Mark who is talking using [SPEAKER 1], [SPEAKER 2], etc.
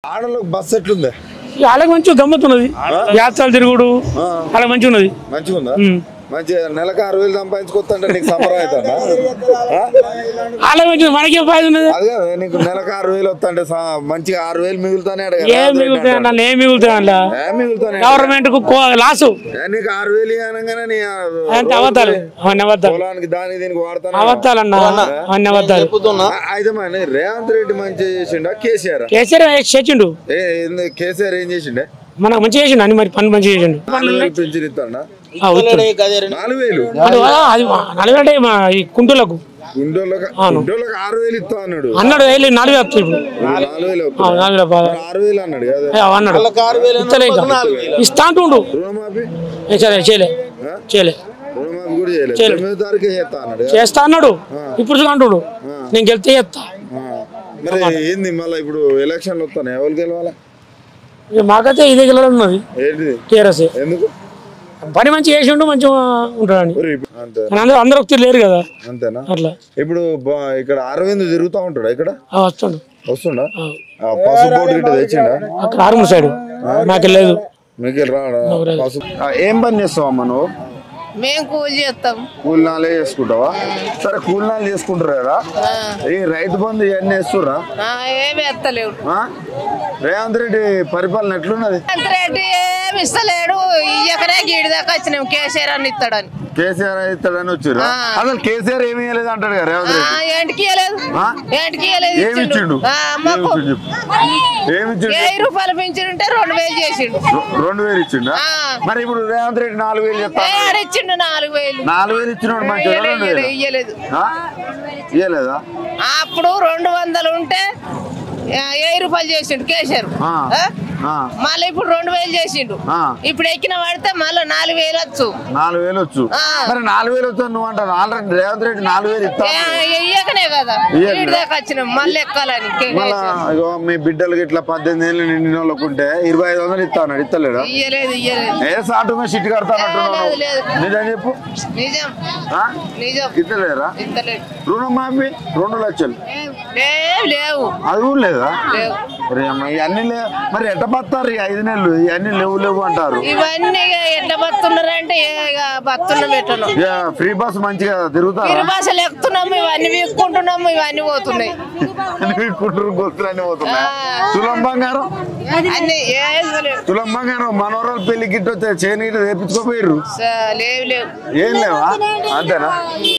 [SPEAKER 1] ఆడలకు bus ఎట్లుంది?
[SPEAKER 2] వాళ్ళకి మంచిగా గమ్మత్తున్నది. యాత్రలు తిరుగుడు వాళ్ళకి మంచిగా ఉన్నది.
[SPEAKER 1] మంచిగా ఉందా? మంచిగా నెలకు 6,000 సంపాదించుకొస్తుంటే నీకు సంబరం అవుతుందా?
[SPEAKER 2] వాళ్ళకి మంచిగా మనకేం ఫాయిదా ఉన్నది?
[SPEAKER 1] అదే నీకు నెలకు 6,000 వస్తుంటే మంచిగా 6,000 మిగులుతానే
[SPEAKER 2] ఏం మిగులుతాయి? ఏం మిగులుతాయి అందులో?
[SPEAKER 1] మిగులుతానే
[SPEAKER 2] గవర్నమెంట్ కు లాసు.
[SPEAKER 1] నీకు 6,000 అనగానే నీ
[SPEAKER 2] అవతాలు
[SPEAKER 1] పొలానికి దానికి దీనికి వాడతాను
[SPEAKER 2] అవతాలన్నా అన్ని అవతాలు.
[SPEAKER 1] అయితే మరి రేవంత్ రెడ్డి మంచిగా చేసిండా కేసీఆర్?
[SPEAKER 2] కేసీఆర్ చేసిండు.
[SPEAKER 1] కేసీఆర్ ఏం చేసిండే?
[SPEAKER 2] మనకు మంచిగా చేసిండు, అన్ని మరి పనులు మంచిగా చేసిండు.
[SPEAKER 1] పెంచిన ఇస్తాడా?
[SPEAKER 2] 4,000 అంటే ఈ కుంటులకు
[SPEAKER 1] గుండోళ్ళకి 6,000 ఇస్తా అన్నాడు.
[SPEAKER 2] 4,000 వస్తుంది ఇప్పుడు.
[SPEAKER 1] 6,000 అన్నాడు కదా
[SPEAKER 2] అన్నాడు. ఇస్తా అంటుండు.
[SPEAKER 1] రుణమాఫీ
[SPEAKER 2] చేయలే
[SPEAKER 1] రుణమాఫీ కూడా చేయలేదు. 9వ తారీఖు చేస్తా అన్నాడు.
[SPEAKER 2] చేస్తా అన్నాడు. ఇప్పుడు అంటుడు నేను గెలితే చేస్తా.
[SPEAKER 1] మరి ఏంది మళ్ళీ ఇప్పుడు ఎలక్షన్లు వస్తాను ఎవరు గెలవాలి?
[SPEAKER 2] మాకైతే ఇదే గెలవడం ఉన్నది.
[SPEAKER 1] ఏంటిది?
[SPEAKER 2] టీఆర్ఎస్.
[SPEAKER 1] ఎందుకు?
[SPEAKER 2] పని మంచిగా చేసిండు, మంచిగా ఉంటాడని. అందరూ ఒకటి లేరు కదా.
[SPEAKER 1] అంతేనా?
[SPEAKER 2] అట్లా
[SPEAKER 1] ఇప్పుడు ఇక్కడ అరవింద్ తిరుగుతా ఉంటాడా? ఇక్కడ వస్తుండా? పసుపు బోర్డు గిట్ట తెచ్చిండా?
[SPEAKER 2] అక్కడ ఆర్మూర్ సైడ్ నాకు లేదు.
[SPEAKER 1] మీకు రాడా? ఏం పని చేస్తావమ్మా నువ్వు?
[SPEAKER 3] మేము కూలి చేస్తాం.
[SPEAKER 1] కూలినాలే చేసుకుంటావా? సరే కూలినాలు చేసుకుంటారు కదా, ఈ రైతు బంధు ఇవన్నీ వేస్తుర్రా?
[SPEAKER 3] ఏమి ఎత్తలేవు.
[SPEAKER 1] రేవంత్ రెడ్డి పరిపాలన ఎట్లున్నది?
[SPEAKER 3] రేవంత్ రెడ్డి ఏమి ఇస్తలేడు. ఇయ్యకనే గీడి దాకా వచ్చినాం కేసీఆర్ అని ఇస్తాడని.
[SPEAKER 1] కేసీఆర్ ఇస్తాడని వచ్చారు. అసలు కేసీఆర్ ఏమి ఇవ్వలేదు అంటాడు కదా రేవంత్ రెడ్డి.
[SPEAKER 3] ఏంటికి ఇవ్వలేదు?
[SPEAKER 1] ఏమి ఇచ్చిండు?
[SPEAKER 3] 1000 రూపాయలు పెంచుంటే 2,000 చేసిండు.
[SPEAKER 1] 2,000 ఇచ్చిండు. మరి ఇప్పుడు రేవంత్ రెడ్డి 4,000 చెప్తాడు.
[SPEAKER 3] ఇచ్చిండు 4,000.
[SPEAKER 1] 4,000 ఇచ్చినోడు మంచిగా
[SPEAKER 3] ఇయ్యలేదు.
[SPEAKER 1] ఇయ్యలేదా?
[SPEAKER 3] అప్పుడు 200 ఉంటే 1000 రూపాయలు చేసిండు కేసీఆర్. మళ్ళీ ఇప్పుడు 2,000 చేసిండు. ఇప్పుడు ఎక్కిన పడితే మళ్ళీ 4,000 వచ్చు.
[SPEAKER 1] 4,000 వచ్చు. మరి 4,000 వచ్చు నువ్వు అంటావు. ఆల్రెడీ రేవంత్ రెడ్డి 4,000
[SPEAKER 3] ఇయ్యకనే కదా వీడి దాకా వచ్చినాం మళ్ళీ ఎక్కాలని.
[SPEAKER 1] మీ బిడ్డలకి ఇట్లా 18 ఏళ్ళు నిండిన వాళ్ళకు ఉంటే 2,500 ఇస్తా అన్నాడు. ఇస్తలేడా?
[SPEAKER 3] ఇయ్యలేదు.
[SPEAKER 1] ఏ సాటు మీద సిట్ కడతానంటున్నావు? నిజం చెప్పు.
[SPEAKER 3] నిజం.
[SPEAKER 1] ఇస్తలేరా? రుణమాఫీ 2 లక్షలు
[SPEAKER 3] లేవు.
[SPEAKER 1] అది కూడా లేదా? ఇవన్నీ లేవు. మరి ఎట్ట బతారు 5 నెలలు? ఇవన్నీ లేవు అంటారు.
[SPEAKER 3] ఇవన్నీ ఎట్లా బతున్నారంటే బతున్నాం ఎట్లా
[SPEAKER 1] ఫ్రీ బస్ మంచిగా తిరుగుతారు.
[SPEAKER 3] ఫ్రీ బస్సులు ఎక్కుతున్నాము, ఇవన్నీ వీక్కుంటున్నాము, ఇవన్నీ పోతున్నాయి.
[SPEAKER 1] తులం బంగారం మనోరాలు పెళ్లి గిట్ట చేని తెప్పించుకోపోయారు.
[SPEAKER 3] లేవు.
[SPEAKER 1] ఏం లేవా? అంతేనా?